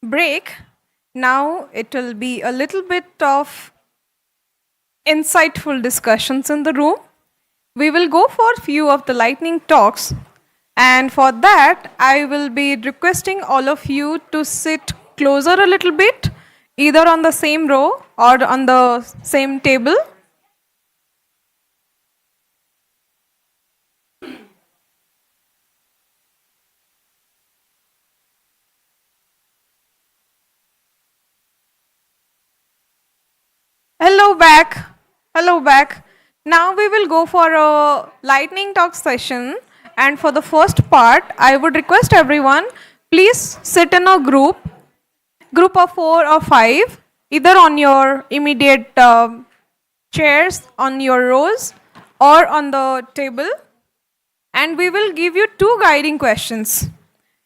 break. Now it will be a little bit of insightful discussions in the room. We will go for a few of the lightning talks, and for that, I will be requesting all of you to sit closer a little bit, either on the same row or on the same table. Hello back. Hello back. Now we will go for a lightning talk session. And for the first part, I would request everyone, please sit in a group of 4 or 5, either on your immediate chairs, on your rows, or on the table. And we will give you 2 guiding questions.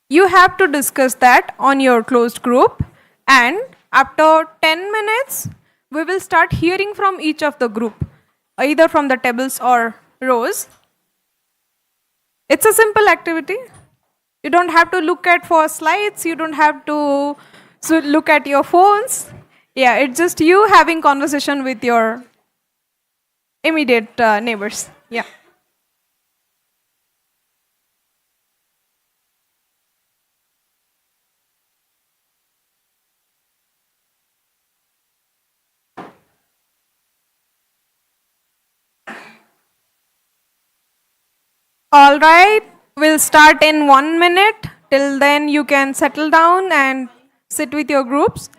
You have to discuss that on your closed group, and after 10 minutes, we will start hearing from each of the group, either from the tables or rows. It's a simple activity. You don't have to look at for slides, you don't have to look at your phones. Yeah, it's just you having conversation with your immediate neighbors. Yeah. All right, we'll start in 1 minute. Till then, you can settle down and sit with your groups.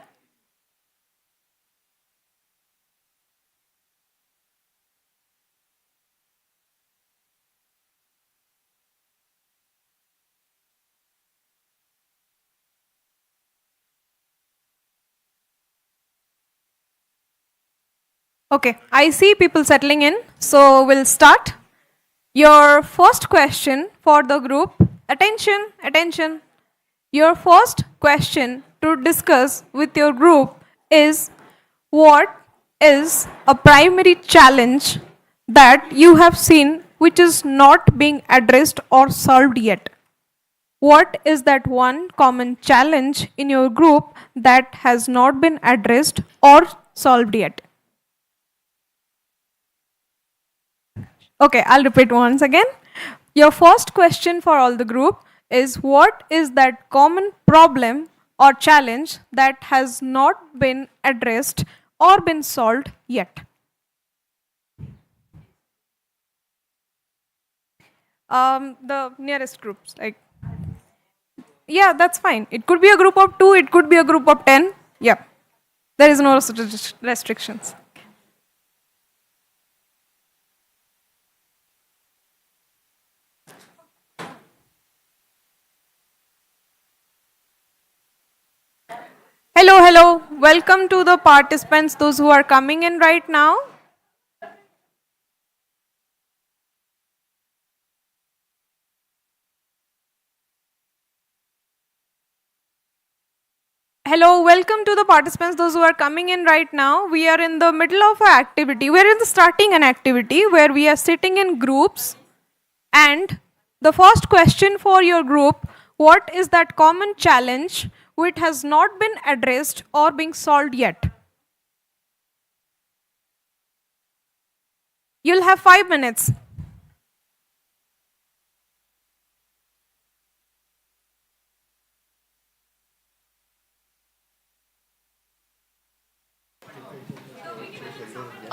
Okay, I see people settling in, so we'll start. Your first question for the group, attention, attention. Your first question to discuss with your group is, what is a primary challenge that you have seen which is not being addressed or solved yet? What is that one common challenge in your group that has not been addressed or solved yet? Okay, I'll repeat once again. Your first question for all the group is, what is that common problem or challenge that has not been addressed or been solved yet? The nearest groups, like, yeah, that's fine. It could be a group of 2, it could be a group of 10. Yeah, there is no restrictions. Hello, hello. Welcome to the participants, those who are coming in right now. Hello, welcome to the participants, those who are coming in right now. We are in the middle of an activity. We're in the starting an activity where we are sitting in groups. And the first question for your group, what is that common challenge which has not been addressed or being solved yet? You'll have 5 minutes.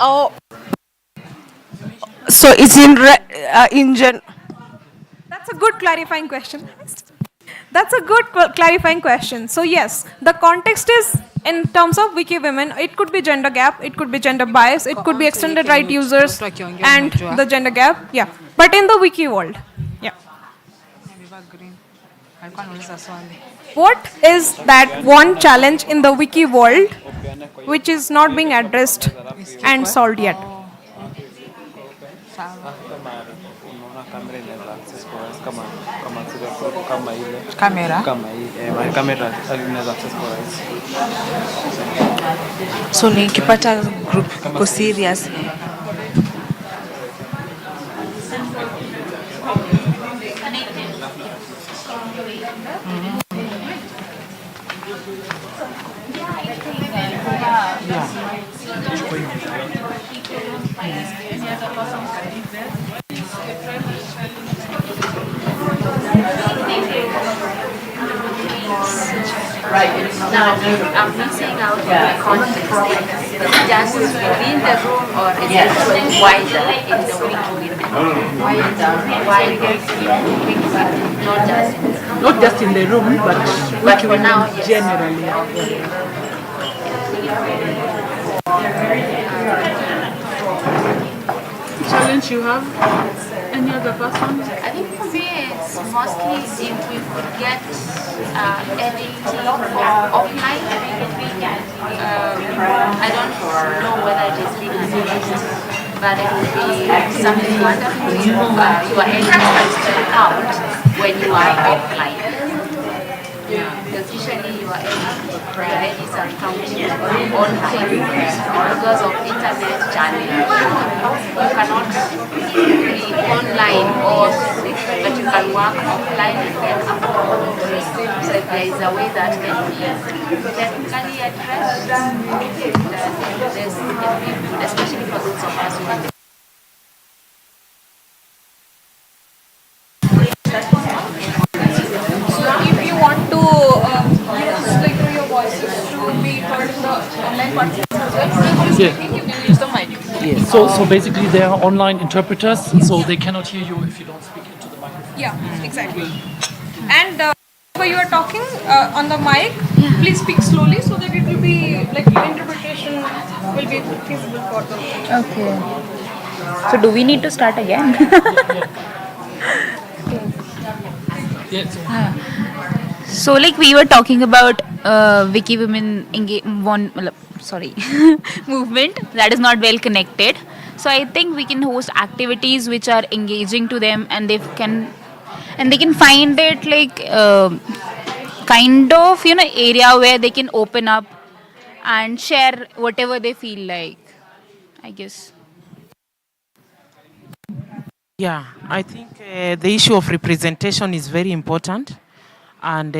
Oh, so it's in That's a good clarifying question. That's a good clarifying question. So yes, the context is in terms of WikiWomen. It could be gender gap, it could be gender bias, it could be extended right users and the gender gap. Yeah, but in the wiki world. Yeah. What is that one challenge in the wiki world which is not being addressed and solved yet? camera. So nikipata group iko serious. Now, I'm missing out on the context. Just within the room or is it wider in the Wikimedia? Why Not just in the room, but for now, Wikiwomen yes. generally. Challenge you have? Any other person? I think for me it's mostly if we could get editing offline. I don't know whether it is being used, but it would be something wonderful. Your edits can count when you are offline. Because usually your edits are counting online because of internet channel. You cannot be online but you can work offline and then upload. So if there is a way that can be technically addressed, this can be good, especially for those of us who are If you want to use like your voices to be heard in the online participants as well, if you're speaking, you can use the mic. Yes. So basically they are online interpreters, so they cannot hear you if you don't speak into the microphone. Yeah, exactly. And when you are talking on the mic, please speak slowly so that it will be like interpretation will be feasible for them. Okay. So do we need to start again? Yeah, so So like we were talking about WikiWomen movement that is not well connected. So I think we can host activities which are engaging to them, and they can find it like kind of area where they can open up and share whatever they feel like, I guess. Yeah, I think the issue of representation is very important. And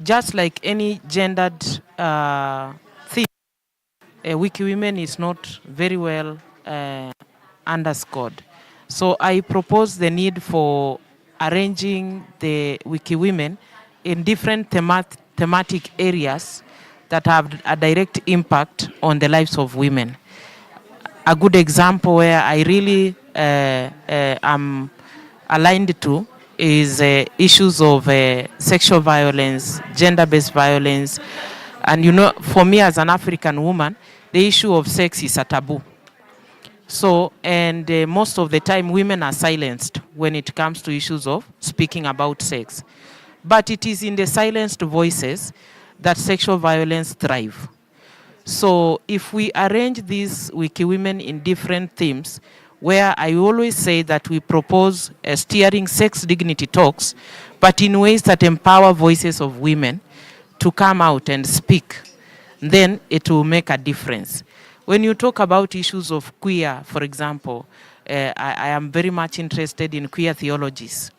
just like any gendered thing, WikiWomen is not very well underscored. So I propose the need for arranging the WikiWomen in different thematic areas that have a direct impact on the lives of women. A good example where I really am aligned to is issues of sexual violence, gender-based violence. And for me as an African woman, the issue of sex is a taboo. So, and most of the time women are silenced when it comes to issues of speaking about sex. But it is in the silenced voices that sexual violence thrive. So if we arrange these WikiWomen in different themes, where I always say that we propose steering sex dignity talks, but in ways that empower voices of women to come out and speak, then it will make a difference. When you talk about issues of queer, for example, I am very much interested in queer theologies.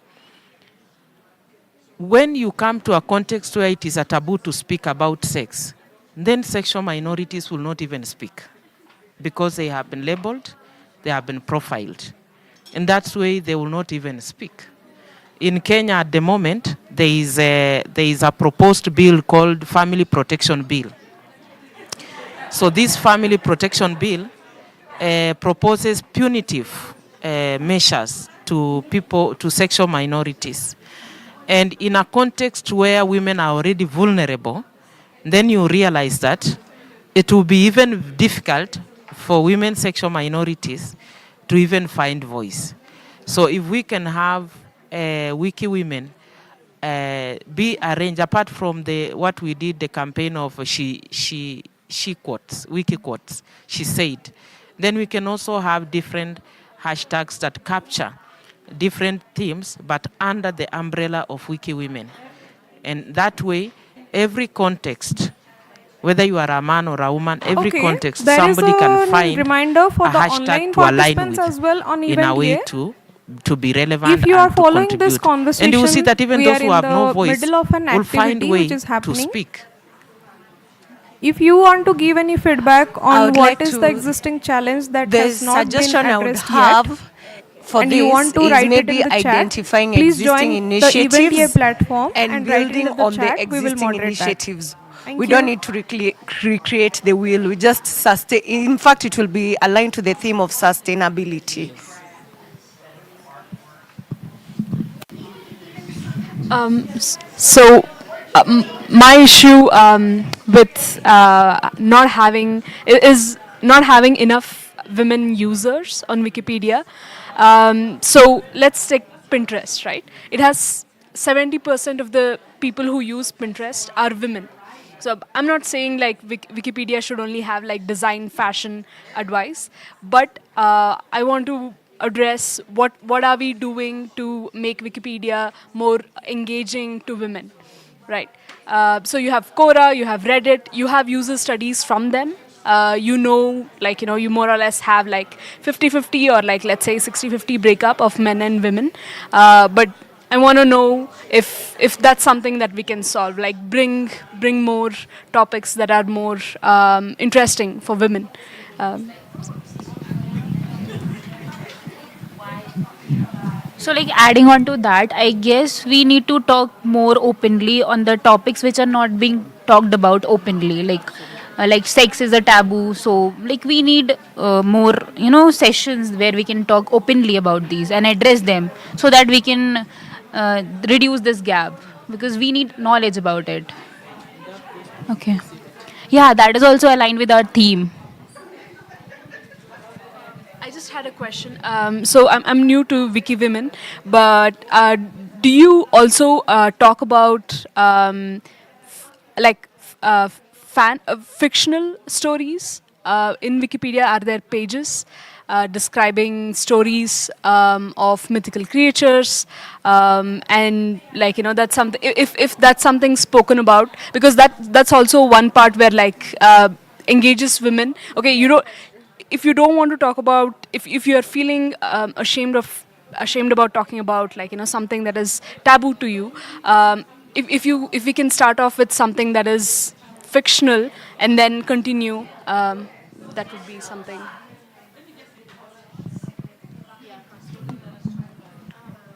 When you come to a context where it is a taboo to speak about sex, then sexual minorities will not even speak because they have been labeled, they have been profiled. And that's why they will not even speak. In Kenya at the moment, there is a proposed bill called Family Protection Bill. So this Family Protection Bill proposes punitive measures to sexual minorities. And in a context where women are already vulnerable, then you realize that it will be even difficult for women sexual minorities to even find voice. So if we can have WikiWomen be arranged, apart from what we did, the campaign of she quotes, wiki quotes, she said, then we can also have different hashtags that capture different themes, but under the umbrella of WikiWomen. And that way, every context, whether you are a man or a woman, every context, there somebody is can a find reminder for a the hashtag online to align participants with as well on in event a way A. to be relevant If you and are to following contribute. this conversation, And you will see that even we those are who in have the no voice middle of an will find activity way which is to happening. speak. If you want to give any feedback I on would what like is the to. existing challenge that The has not been suggestion I would addressed have yet, for and you this want to is write it in maybe the chat, identifying please existing join the Eventia initiatives platform and and write it building in the on the chat. We will existing moderate that. initiatives. Thank We you. don't need to recreate the wheel. We just sustain. In fact, it will be aligned to the theme of sustainability. So, my issue with not having is not having enough women users on Wikipedia. So let's take Pinterest, right? It has 70% of the people who use Pinterest are women. So I'm not saying like Wikipedia should only have like design, fashion advice, but I want to address what are we doing to make Wikipedia more engaging to women, right? So you have Quora, you have Reddit, you have user studies from them. You more or less have like 50-50 or like let's say 60-50 breakup of men and women, but I want to know if that's something that we can solve, like bring more topics that are more interesting for women. Um, So, like adding on to that, I guess we need to talk more openly on the topics which are not being talked about openly. Like sex is a taboo. So, like we need more, sessions where we can talk openly about these and address them, so that we can reduce this gap, because we need knowledge about it. Okay. Yeah, that is also aligned with our theme. I just had a question. So I'm new to WikiWomen, but do you also talk about like fictional stories in Wikipedia? Are there pages describing stories of mythical creatures, and that's something. If that's something spoken about, because that's also one part where like engages women. Okay, you don't. If you don't want to talk about, if you are feeling ashamed about talking about something that is taboo to you, if we can start off with something that is fictional and then continue, that would be something.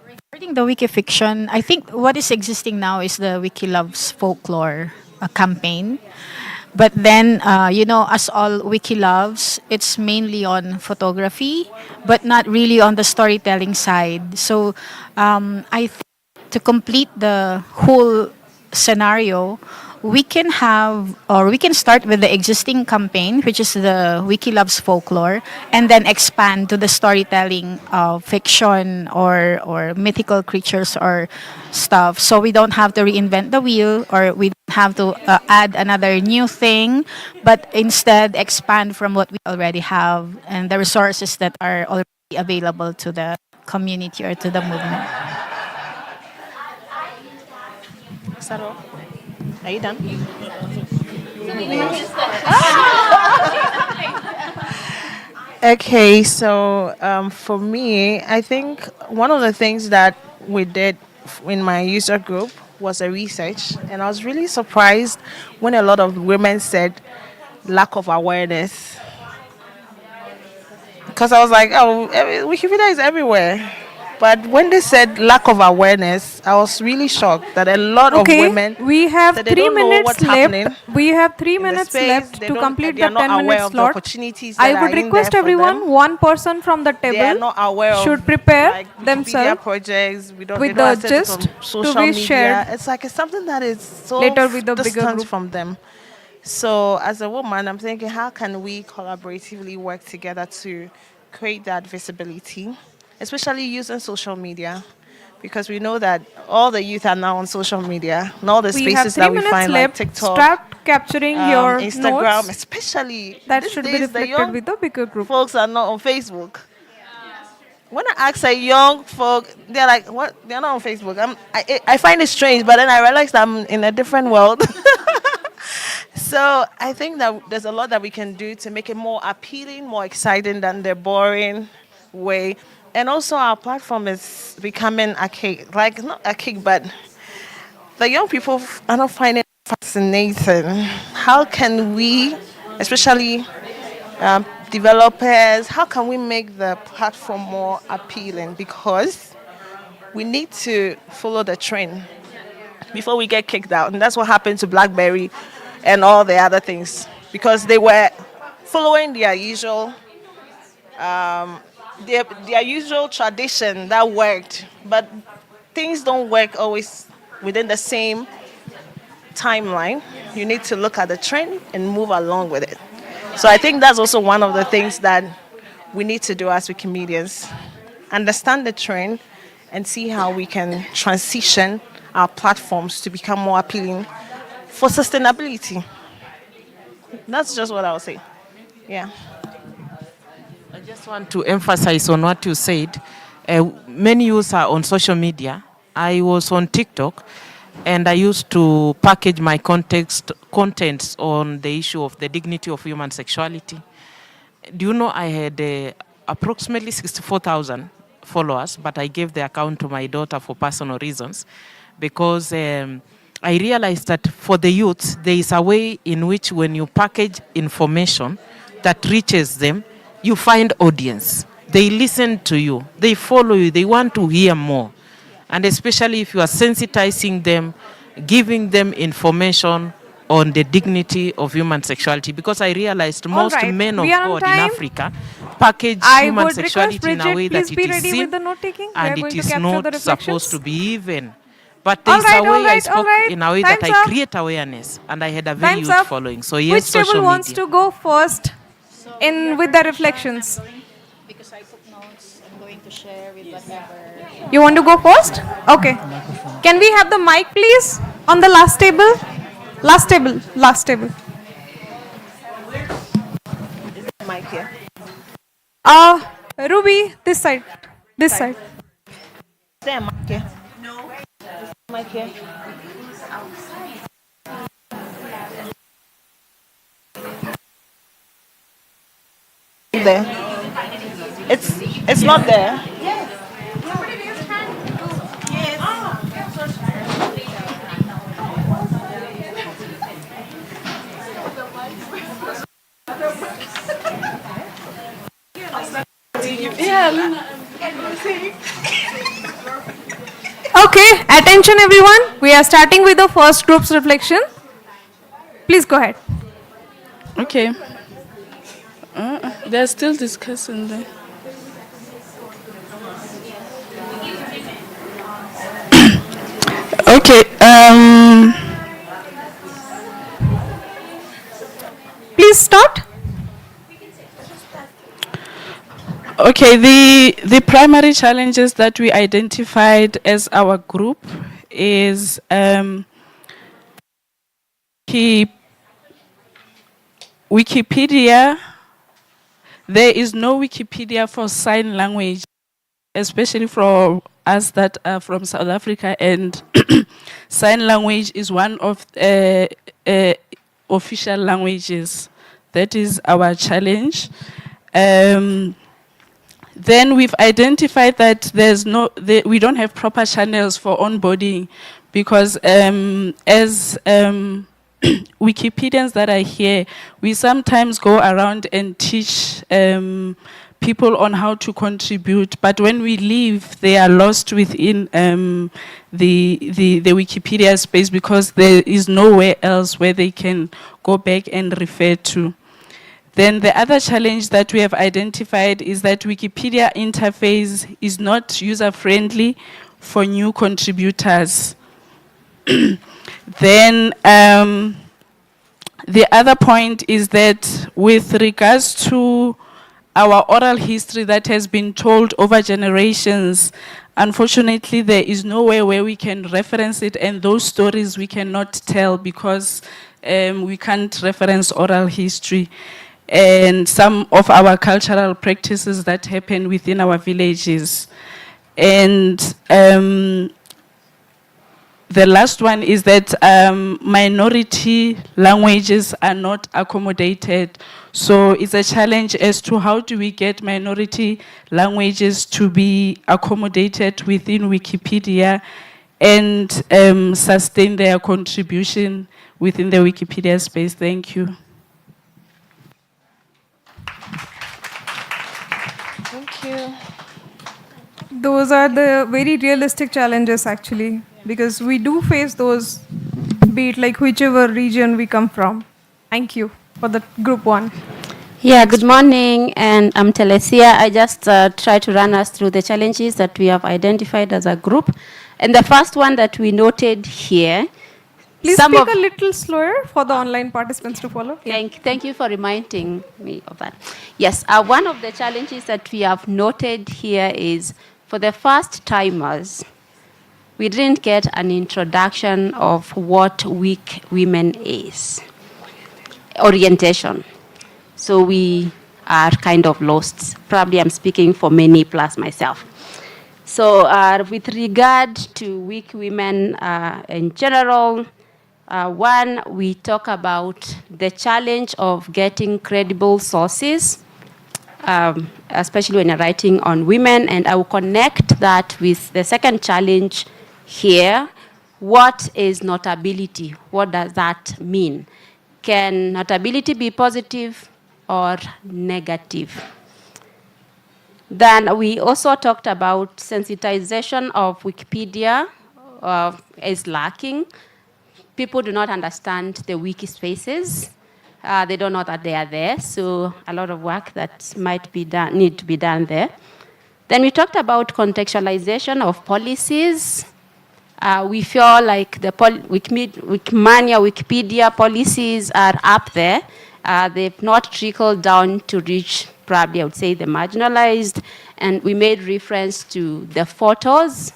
Regarding the Wikifiction, I think what is existing now is the Wiki Loves Folklore campaign. But then, as all Wiki loves, it's mainly on photography, but not really on the storytelling side. So I think to complete the whole scenario, we can have, or we can start with the existing campaign, which is the Wiki Loves Folklore, and then expand to the storytelling of fiction or mythical creatures or stuff. So we don't have to reinvent the wheel, or we don't have to add another new thing, but instead expand from what we already have and the resources that are already available to the community or to the movement. Is that all? Are you done? Okay, so for me, I think one of the things that we did in my user group was a research, and I was really surprised when a lot of women said lack of awareness. Because I was like, oh, Wikipedia is everywhere. But when they said lack of awareness, I was really shocked that a lot of Okay, women we have that they 3 don't know minutes what's left. happening We have 3 in the minutes space. left They to don't, complete they the are not 10 aware minute of the slot. opportunities I that would are in there request for everyone, them. one person from the They are table not aware of should prepare like Wikipedia themselves projects. They with don't the access it gist on to social be media. shared It's something that is so later with the bigger distant group. from them. So as a woman, I'm thinking, how can we collaboratively work together to create that visibility, especially using social media? Because we know that all the youth are now on social media, and all the We have spaces 3 that we minutes find like left. TikTok, Start capturing your Instagram, notes especially that these should be days, the reflected young with the bigger group. folks are not on Facebook. When I ask a young folk, they're like, "What? They're not on Facebook." I find it strange, but then I realized I'm in a different world. So I think that there's a lot that we can do to make it more appealing, more exciting than the boring way. And also, our platform is becoming a cake, like not a cake, but the young people are not finding Fascinating. How can we, especially developers, how can we make the platform more appealing? Because we need to follow the trend before we get kicked out. And that's what happened to BlackBerry and all the other things. Because they were following their usual tradition that worked. But things don't work always within the same timeline. You need to look at the trend and move along with it. So I think that's also one of the things that we need to do as Wikimedians. Understand the trend and see how we can transition our platforms to become more appealing for sustainability. That's just what I would say. Yeah. I just want to emphasize on what you said. Many youths are on social media. I was on TikTok, and I used to package my contents on the issue of the dignity of human sexuality. Do you know I had approximately 64,000 followers, but I gave the account to my daughter for personal reasons, because I realized that for the youth, there is a way in which when you package information that reaches them, you find audience. They listen to you, they follow you, they want to hear more. And especially if you are sensitizing them, giving them information on the dignity of human sexuality. Because I realized most right, men of we are on God in time. Africa package I human would request sexuality in a Bridget, way that please it be is ready with seen the note taking. We are and going it to is capture not the reflections. supposed to be even. But there is All a way I right, spoke in a way that Time's I up. create awareness, and I had a very Time's huge up. following. So Which yes, table social wants media. to go first in with the reflections? Because I took notes, I'm going to share with whatever. You want to go first? Okay. Can we have the mic, please, on the last table? Last table. Last table. Mic here. Ruby, this side. This side. Is there a mic here? No. Mic here. There. It's not there. Okay, attention everyone. We are starting with the first group's reflection. Please go ahead. Okay. They're still discussing there. Okay. Please start. Okay, the primary challenges that we identified as our group is Wikipedia. There is no Wikipedia for sign language, especially for us that are from South Africa, and sign language is one of official languages. That is our challenge. Then we've identified that we don't have proper channels for onboarding, because as Wikipedians that are here, we sometimes go around and teach people on how to contribute, but when we leave, they are lost within the Wikipedia space, because there is nowhere else where they can go back and refer to. Then the other challenge that we have identified is that Wikipedia interface is not user-friendly for new contributors. Then the other point is that with regards to our oral history that has been told over generations, unfortunately there is nowhere where we can reference it, and those stories we cannot tell because we can't reference oral history and some of our cultural practices that happen within our villages. And the last one is that minority languages are not accommodated. So it's a challenge as to how do we get minority languages to be accommodated within Wikipedia and sustain their contribution within the Wikipedia space. Thank you. Thank you. Those are the very realistic challenges actually, because we do face those, be it like whichever region we come from. Thank you for the group one. Yeah, good morning, and I'm Telesia. I just try to run us through the challenges that we have identified as a group. And the first one that we noted here, Please speak a little slower for the online participants to follow. Thank you for reminding me of that. Yes, one of the challenges that we have noted here is for the first timers, we didn't get an introduction of what Wikwomen is, orientation. So we are kind of lost. Probably I'm speaking for many plus myself. So with regard to Wikwomen in general, one, we talk about the challenge of getting credible sources, especially when you're writing on women, and I will connect that with the second challenge here. What is notability? What does that mean? Can notability be positive or negative? Then we also talked about sensitization of Wikipedia is lacking. People do not understand the wiki spaces. They don't know that they are there, so a lot of work that might be done, need to be done there. Then we talked about contextualization of policies. We feel like the Wikimania, Wikipedia policies are up there. They've not trickled down to reach, probably I would say, the marginalized, and we made reference to the photos.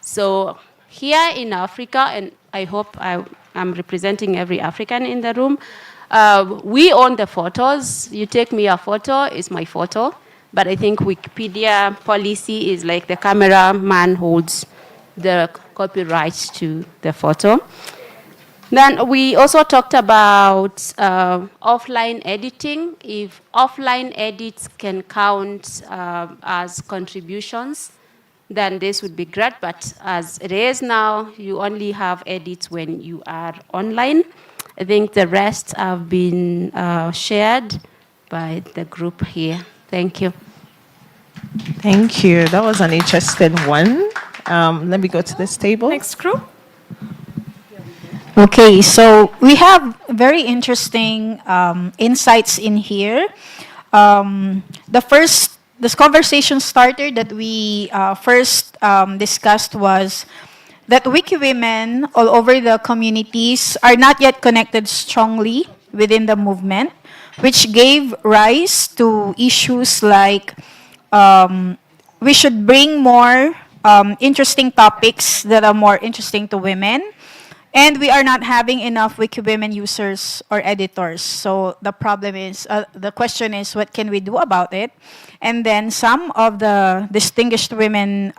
So here in Africa, and I hope I'm representing every African in the room, we own the photos. You take me a photo, it's my photo. But I think Wikipedia policy is like the cameraman holds the copyright to the photo. Then we also talked about offline editing. If offline edits can count as contributions, then this would be great. But as it is now, you only have edits when you are online. I think the rest have been shared by the group here. Thank you. Thank you. That was an interesting one. Let me go to this table. Next group. Okay, so we have very interesting insights in here. This conversation starter that we first discussed was that Wikiwomen all over the communities are not yet connected strongly within the movement, which gave rise to issues like we should bring more interesting topics that are more interesting to women. And we are not having enough Wikiwomen users or editors. So the problem is, the question is, what can we do about it? And then some of the distinguished women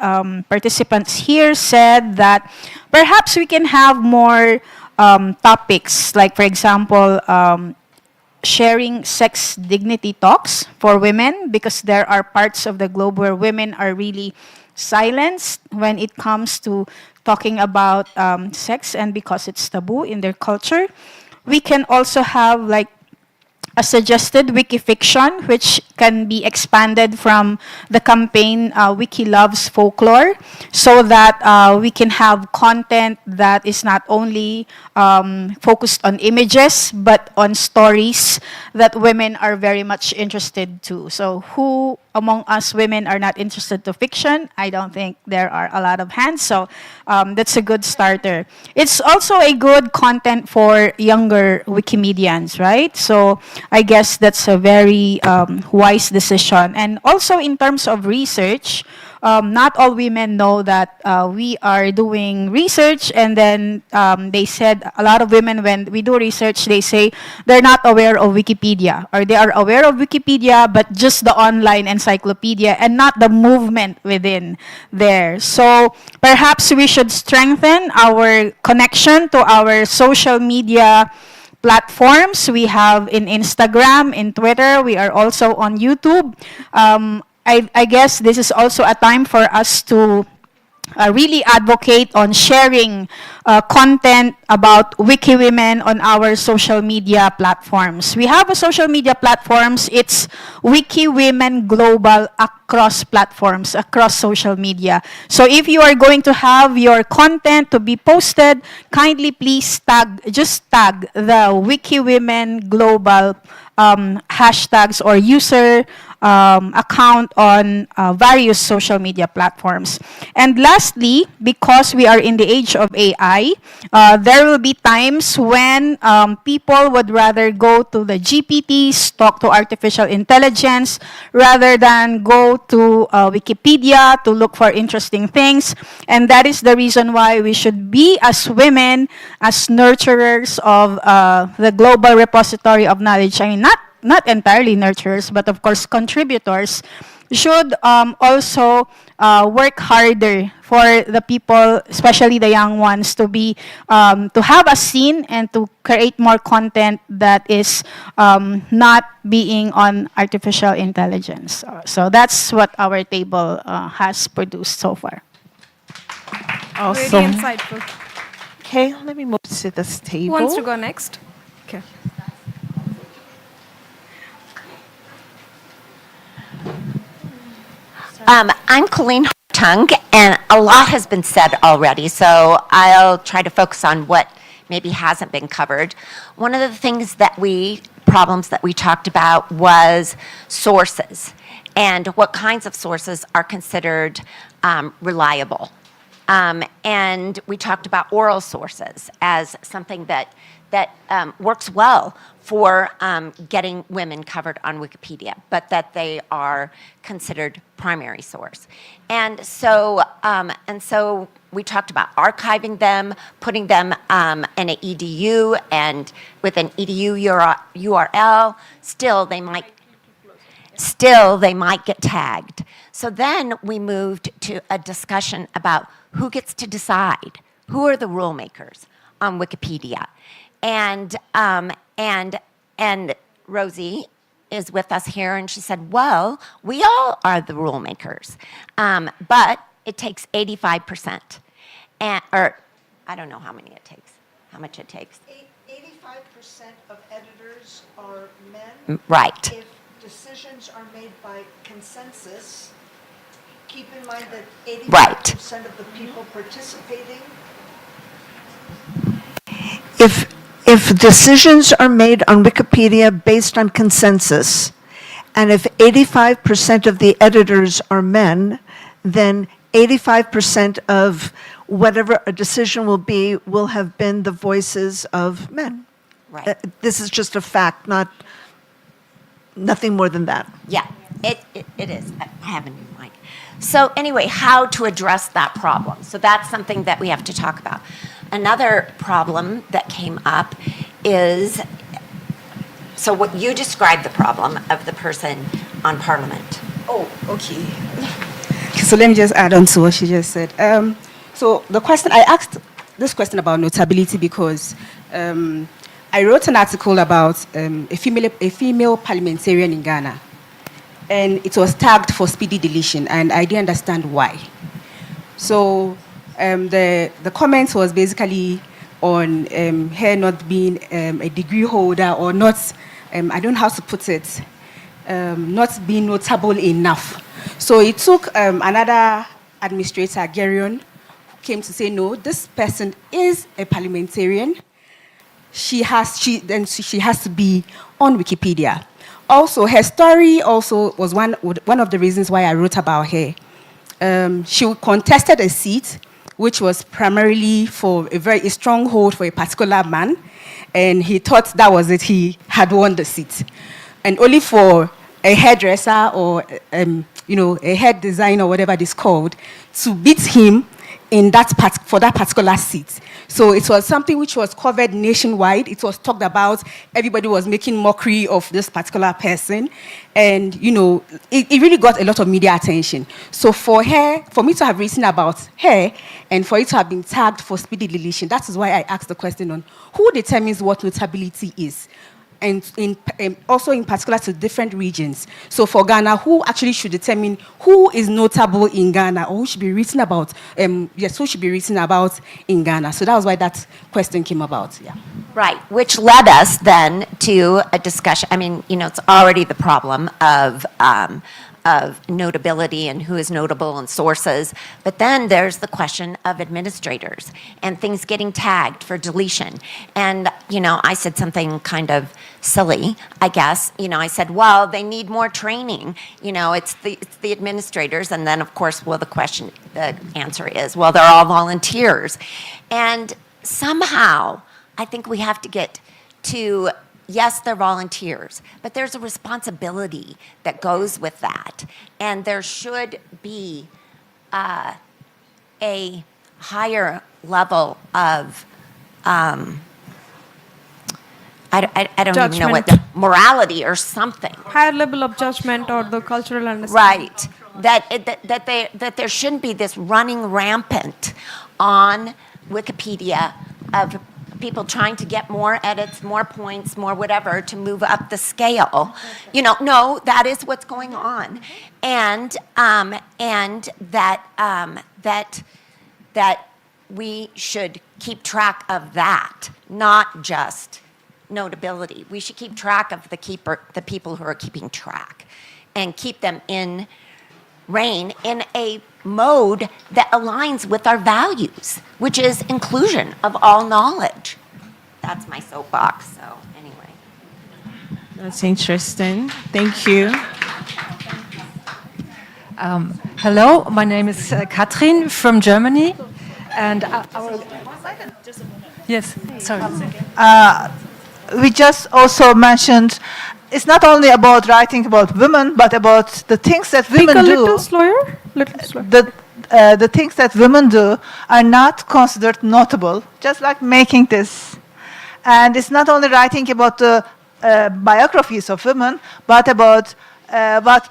participants here said that perhaps we can have more topics, like for example, sharing sex dignity talks for women, because there are parts of the globe where women are really silenced when it comes to talking about sex, and because it's taboo in their culture. We can also have like a suggested Wikifiction, which can be expanded from the campaign Wiki Loves Folklore, so that we can have content that is not only focused on images, but on stories that women are very much interested to. So who among us women are not interested to fiction? I don't think there are a lot of hands, so that's a good starter. It's also a good content for younger Wikimedians, right? So I guess that's a very wise decision. And also in terms of research, not all women know that we are doing research, and then they said, a lot of women, when we do research, they say they're not aware of Wikipedia, or they are aware of Wikipedia, but just the online encyclopedia and not the movement within there. So perhaps we should strengthen our connection to our social media platforms. We have in Instagram, in Twitter, we are also on YouTube. I guess this is also a time for us to really advocate on sharing content about WikiWomen on our social media platforms. We have a social media platforms. It's WikiWomen Global across platforms, across social media. So if you are going to have your content to be posted, kindly please just tag the WikiWomen Global hashtags or user account on various social media platforms. And lastly, because we are in the age of AI, there will be times when people would rather go to the GPTs, talk to artificial intelligence, rather than go to Wikipedia to look for interesting things. And that is the reason why we should be, as women, as nurturers of the global repository of knowledge. I mean, not entirely nurturers, but of course contributors, should also work harder for the people, especially the young ones, to be to have a scene and to create more content that is not being on artificial intelligence. So that's what our table has produced so far. Very Awesome. insightful. Okay, let me move to this table. Who wants to go next? Okay. I'm Colleen Tung, and a lot has been said already, so I'll try to focus on what maybe hasn't been covered. One of the problems that we talked about was sources, and what kinds of sources are considered reliable. And we talked about oral sources as something that works well for getting women covered on Wikipedia, but that they are considered primary source. And so we talked about archiving them, putting them in an EDU, and with an EDU URL, still they might get tagged. So then we moved to a discussion about who gets to decide, who are the rule makers on Wikipedia. And Rosie is with us here, and she said, well, we all are the rule makers, but it takes 85%. Or I don't know how much it takes. 85% of editors are men. Right. If decisions are made by consensus, keep in mind that 85% of the people participating. If decisions are made on Wikipedia based on consensus, and if 85% of the editors are men, then 85% of whatever a decision will be will have been the voices of men. Right. This is just a fact, nothing more than that. Yeah, it is. I have a new mic. So anyway, how to address that problem. So that's something that we have to talk about. Another problem that came up is, so what you described the problem of the person on Parliament. Oh, okay. So let me just add on to what she just said. So the question, I asked this question about notability because I wrote an article about a female parliamentarian in Ghana, and it was tagged for speedy deletion, and I didn't understand why. So the comment was basically on her not being a degree holder or not, I don't know how to put it, not being notable enough. So it took another administrator, Gerion, who came to say, no, this person is a parliamentarian. She has to be on Wikipedia. Also, her story also was one of the reasons why I wrote about her. She contested a seat which was primarily for a stronghold for a particular man, and he thought that was it, he had won the seat. And only for a hairdresser or a head designer, whatever it is called, to beat him in for that particular seat. So it was something which was covered nationwide. It was talked about. Everybody was making mockery of this particular person. And, it really got a lot of media attention. So for me to have written about her and for it to have been tagged for speedy deletion, that is why I asked the question on who determines what notability is. and also in particular to different regions. So for Ghana, who actually should determine who is notable in Ghana, or who should be written about? Who should be written about in Ghana? So that was why that question came about. Yeah. Right, which led us then to a discussion. I mean, it's already the problem of notability and who is notable and sources, but then there's the question of administrators and things getting tagged for deletion. And, I said something kind of silly, I guess. I said, well, they need more training. It's the administrators. And then, of course, the answer is, well, they're all volunteers. And somehow, I think we have to get to, yes, they're volunteers, but there's a responsibility that goes with that. And there should be a higher level of, I don't even know what, morality or something. Higher level of judgment or the cultural understanding. Right. That there shouldn't be this running rampant on Wikipedia of people trying to get more edits, more points, more whatever to move up the scale. No, that is what's going on, and that we should keep track of that, not just notability. We should keep track of the people who are keeping track, and keep them in reign in a mode that aligns with our values, which is inclusion of all knowledge. That's my soapbox, so anyway. That's interesting. Thank you. Hello, my name is Katrin from Germany, and yes, sorry. We just also mentioned it's not only about writing about women, but about the things that women do. Speak a little slower. The things that women do are not considered notable, just like making this. And it's not only writing about the biographies of women, but about what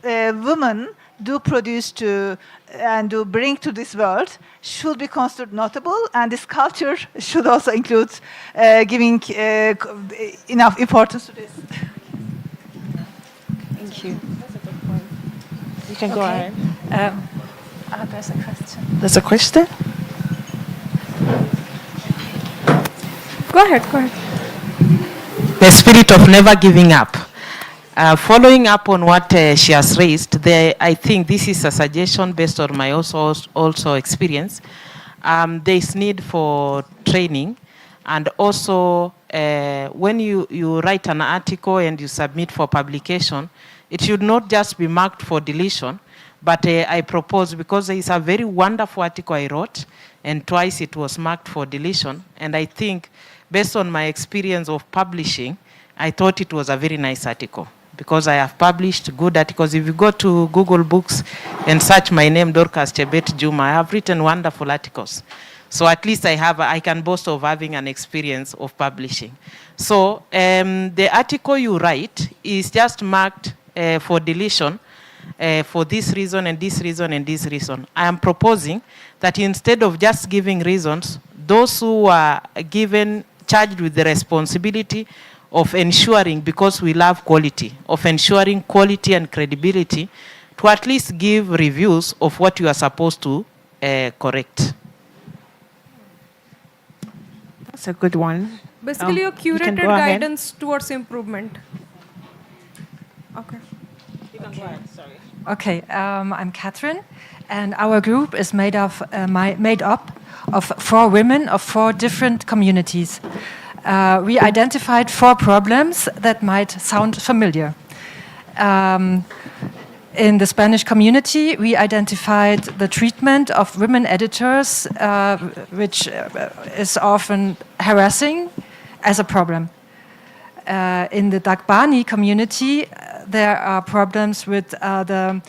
women do produce and do bring to this world should be considered notable, and this culture should also include giving enough importance to this. Thank you. You can go ahead. There's a question. There's a question? Go ahead. The spirit of never giving up. Following up on what she has raised, I think this is a suggestion based on my also experience. There is need for training, and also when you write an article and you submit for publication, it should not just be marked for deletion, but I propose, because there is a very wonderful article I wrote, and twice it was marked for deletion, and I think based on my experience of publishing, I thought it was a very nice article, because I have published good articles. If you go to Google Books and search my name, Dorcas Chebet Juma, I have written wonderful articles. So at least I can boast of having an experience of publishing. So the article you write is just marked for deletion for this reason and this reason and this reason. I am proposing that instead of just giving reasons, those who are charged with the responsibility of ensuring, because we love quality, of ensuring quality and credibility, to at least give reviews of what you are supposed to correct. That's a good one. Basically, your curated guidance towards improvement. Okay. You can go ahead, sorry. Okay, I'm Catherine, and our group is made up of 4 women of 4 different communities. We identified 4 problems that might sound familiar. In the Spanish community, we identified the treatment of women editors, which is often harassing, as a problem. In the Dagbani community, there are problems with the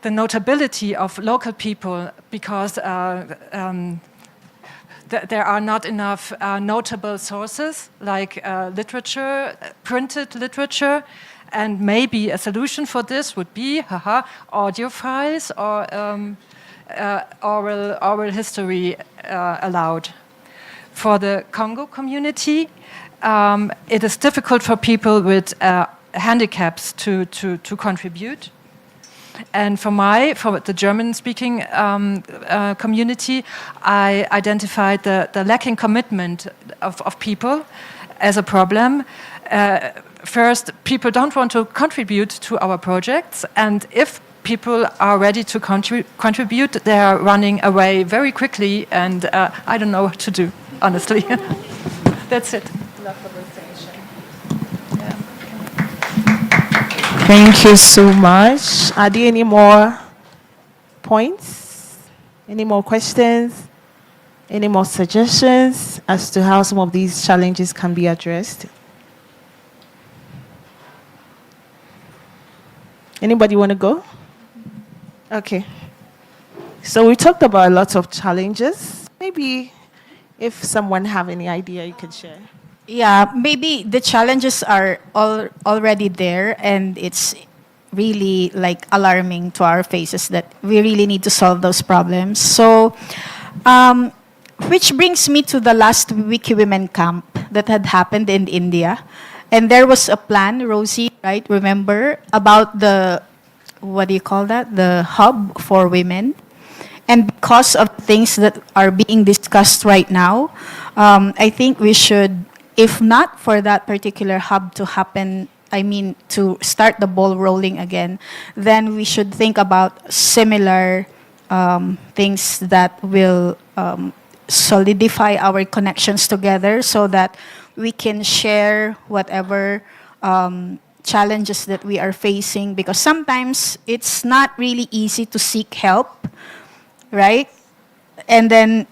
notability of local people, because there are not enough notable sources like literature, printed literature, and maybe a solution for this would be audio files or oral history allowed. For the Congo community, it is difficult for people with handicaps to contribute. And for the German-speaking community, I identified the lacking commitment of people as a problem. First, people don't want to contribute to our projects, and if people are ready to contribute, they are running away very quickly, and I don't know what to do, honestly. That's it. Thank you so much. Are there any more points? Any more questions? Any more suggestions as to how some of these challenges can be addressed? Anybody want to go? Okay. So we talked about a lot of challenges. Maybe if someone have any idea, you can share. Yeah, maybe the challenges are already there, and it's really like alarming to our faces that we really need to solve those problems. So, which brings me to the last WikiWomen camp that had happened in India. And there was a plan, Rosie, right? Remember, about the, what do you call that? The hub for women. And because of things that are being discussed right now, I think we should, if not for that particular hub to happen, I mean, to start the ball rolling again, then we should think about similar things that will solidify our connections together so that we can share whatever challenges that we are facing, because sometimes it's not really easy to seek help, right? And then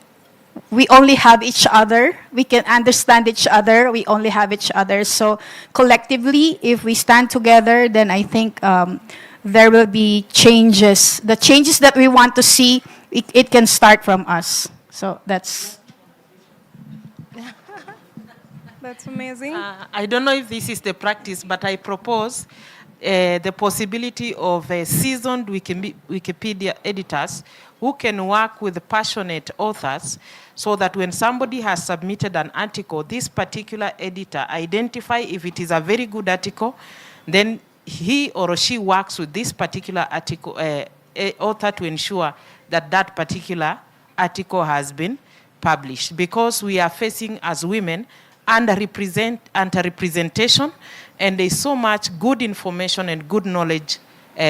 we only have each other. We can understand each other. We only have each other. So collectively, if we stand together, then I think there will be changes. The changes that we want to see, it can start from us. So that's... That's amazing. I don't know if this is the practice, but I propose the possibility of seasoned Wikipedia editors who can work with passionate authors so that when somebody has submitted an article, this particular editor identify if it is a very good article, then he or she works with this particular article author to ensure that that particular article has been published. Because we are facing as women under-representation, and there's so much good information and good knowledge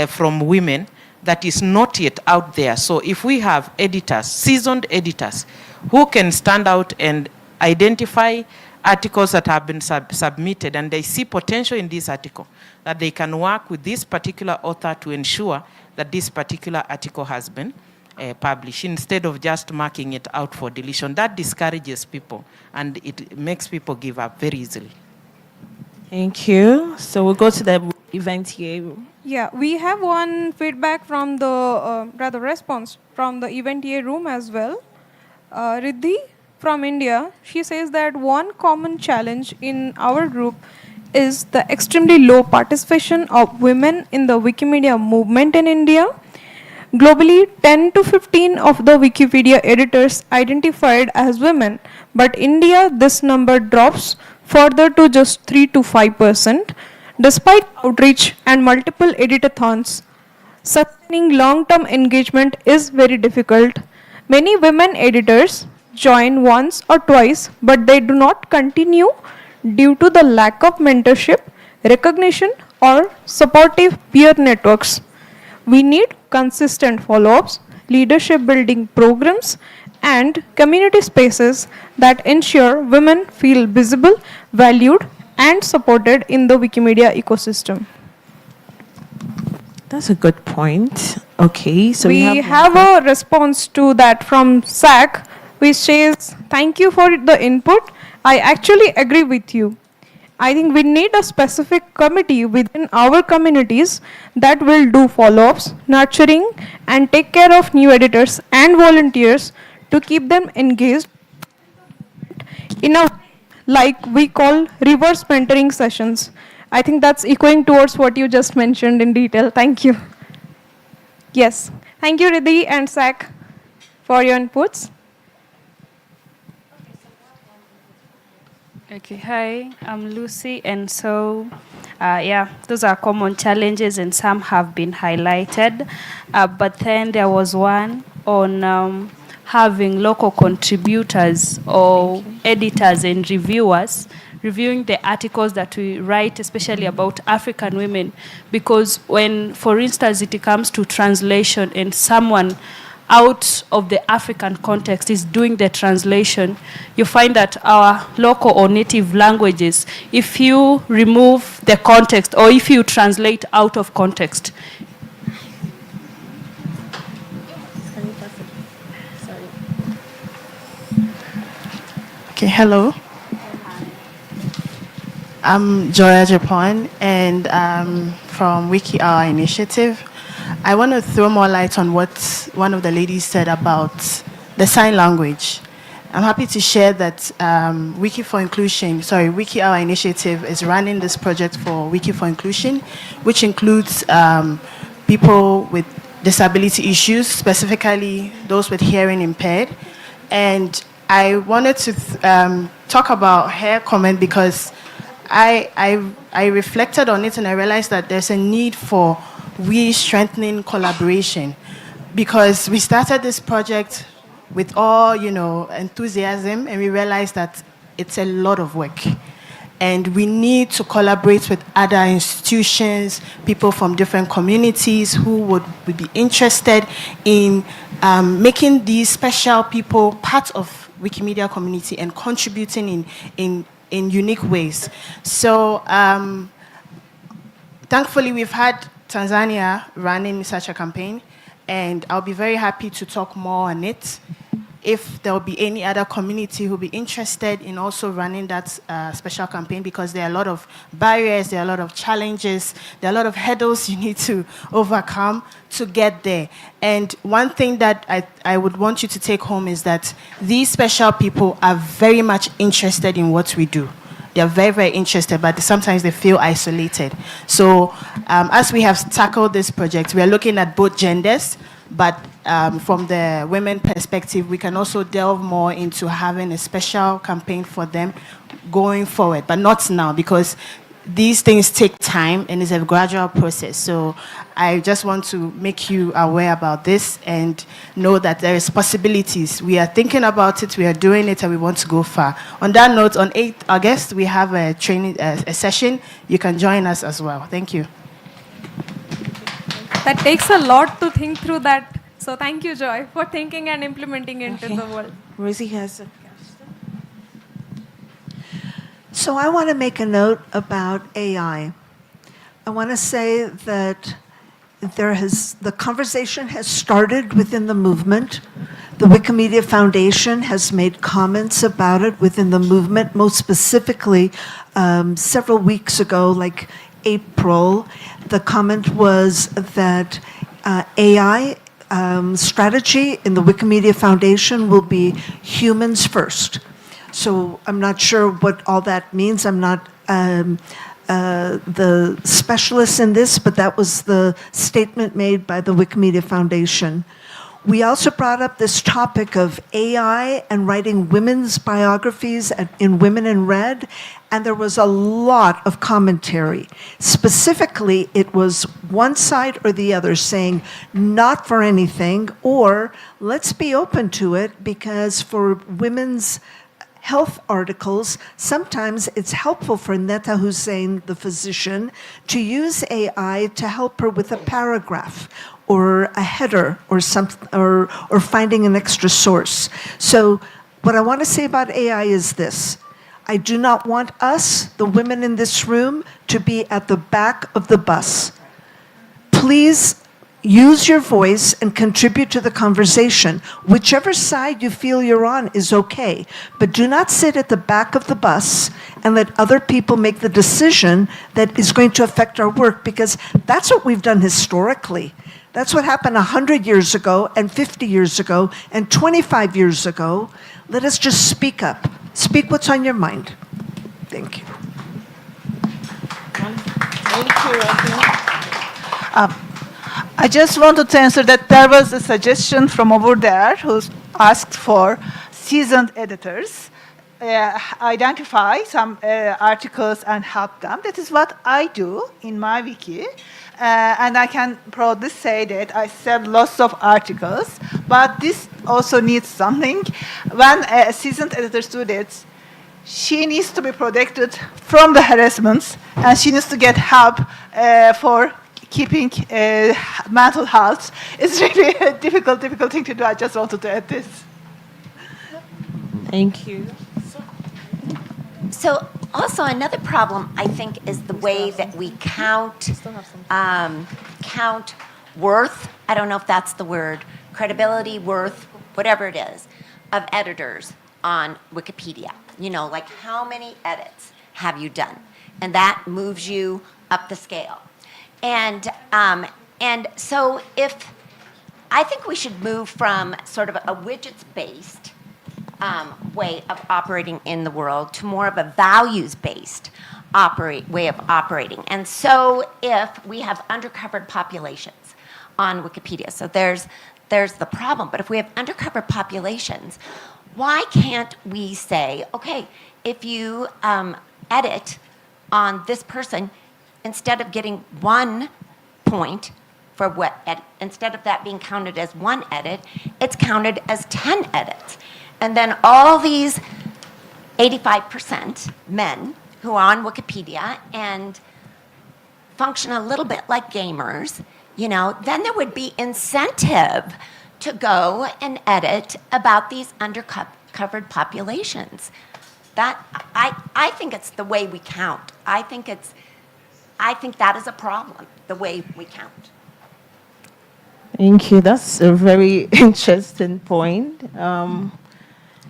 from women that is not yet out there. So if we have editors, seasoned editors, who can stand out and identify articles that have been submitted and they see potential in this article, that they can work with this particular author to ensure that this particular article has been published, instead of just marking it out for deletion. That discourages people and it makes people give up very easily. Thank you. So we'll go to the event here. Yeah, we have one feedback from the, rather response from the event here room as well. Riddhi from India, she says that one common challenge in our group is the extremely low participation of women in the Wikimedia movement in India. Globally, 10 to 15 of the Wikipedia editors identified as women, but India, this number drops further to just 3 to 5%. Despite outreach and multiple editathons, sustaining long-term engagement is very difficult. Many women editors join once or twice, but they do not continue due to the lack of mentorship, recognition, or supportive peer networks. We need consistent follow-ups, leadership building programs, and community spaces that ensure women feel visible, valued, and supported in the Wikimedia ecosystem. That's a good point. Okay, so we have a response to that from SAC, which says, thank you for the input. I actually agree with you. I think we need a specific committee within our communities that will do follow-ups, nurturing, and take care of new editors and volunteers to keep them engaged in a like we call reverse mentoring sessions. I think that's echoing towards what you just mentioned in detail. Thank you. Yes. Thank you, Riddhi and Sak, for your inputs. Okay, hi, I'm Lucy, and so, yeah, those are common challenges, and some have been highlighted. But then there was one on having local contributors or editors and reviewers reviewing the articles that we write, especially about African women, because when, for instance, it comes to translation and someone out of the African context is doing the translation, you find that our local or native languages, if you remove the context or if you translate out of context, Okay, hello. I'm Joya Japan, and I'm from WikiHour Initiative. I want to throw more light on what one of the ladies said about the sign language. I'm happy to share that WikiHour Initiative is running this project for Wiki for Inclusion, which includes people with disability issues, specifically those with hearing impaired. And I wanted to talk about her comment because I reflected on it and I realized that there's a need for strengthening collaboration, because we started this project with all enthusiasm, and we realized that it's a lot of work, and we need to collaborate with other institutions, people from different communities who would be interested in making these special people part of Wikimedia community and contributing in unique ways. So thankfully we've had Tanzania running such a campaign, and I'll be very happy to talk more on it. If there will be any other community who will be interested in also running that special campaign, because there are a lot of barriers, there are a lot of challenges, there are a lot of hurdles you need to overcome to get there. And one thing that I would want you to take home is that these special people are very much interested in what we do. They are very, very interested, but sometimes they feel isolated. So as we have tackled this project, we are looking at both genders, but from the women perspective, we can also delve more into having a special campaign for them going forward, but not now, because these things take time and it's a gradual process. So I just want to make you aware about this and know that there is possibilities. We are thinking about it, we are doing it, and we want to go far. On that note, on 8th August, we have a training a session. You can join us as well. Thank you. That takes a lot to think through that. So thank you, Joy, for thinking and implementing into the world. Rosie has a So I want to make a note about AI. I want to say that the conversation has started within the movement. The Wikimedia Foundation has made comments about it within the movement, most specifically several weeks ago, like April. The comment was that AI strategy in the Wikimedia Foundation will be humans first. So I'm not sure what all that means. I'm not the specialist in this, but that was the statement made by the Wikimedia Foundation. We also brought up this topic of AI and writing women's biographies in Women in Red, and there was a lot of commentary. Specifically, it was one side or the other saying, not for anything, or let's be open to it, because for women's health articles, sometimes it's helpful for Netta Hussein, the physician, to use AI to help her with a paragraph or a header or finding an extra source. So what I want to say about AI is this. I do not want us, the women in this room, to be at the back of the bus. Please use your voice and contribute to the conversation. Whichever side you feel you're on is okay, but do not sit at the back of the bus and let other people make the decision that is going to affect our work, because that's what we've done historically. That's what happened 100 years ago and 50 years ago and 25 years ago. Let us just speak up. Speak what's on your mind. Thank you. Thank you, I just wanted to answer that there was a suggestion from over there who asked for seasoned editors. identify some articles and help them. That is what I do in my wiki. And I can proudly say that I sell lots of articles, but this also needs something. When a seasoned editor does it, she needs to be protected from the harassments, and she needs to get help for keeping mental health. It's really a difficult thing to do. I just wanted to add this. Thank you. So also another problem, I think, is the way that we count worth. I don't know if that's the word, credibility, worth, whatever it is, of editors on Wikipedia. You know, like how many edits have you done? And that moves you up the scale. And so I think we should move from sort of a widgets-based way of operating in the world to more of a values-based way of operating. And so if we have undercovered populations on Wikipedia, so there's the problem, but if we have undercovered populations, why can't we say, okay, if you edit on this person, instead of getting 1 point for instead of that being counted as 1 edit, it's counted as 10 edits. And then all these 85% men who are on Wikipedia and function a little bit like gamers, you know, then there would be incentive to go and edit about these undercovered populations. That I think it's the way we count. I think that is a problem, the way we count. Thank you. That's a very interesting point.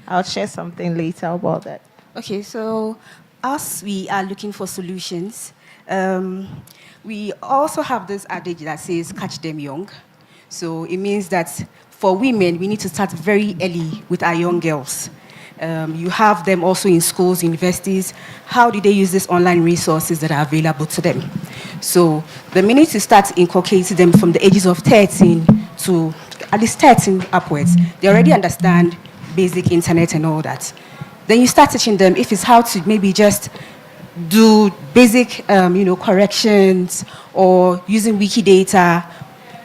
I'll share something later about that. Okay, so as we are looking for solutions, we also have this adage that says catch them young. So it means that for women, we need to start very early with our young girls. You have them also in schools, universities. How do they use these online resources that are available to them? So the minute you start inculcating them from the ages of 13 to at least 13 upwards, they already understand basic internet and all that. Then you start teaching them if it's how to maybe just do basic corrections or using Wikidata,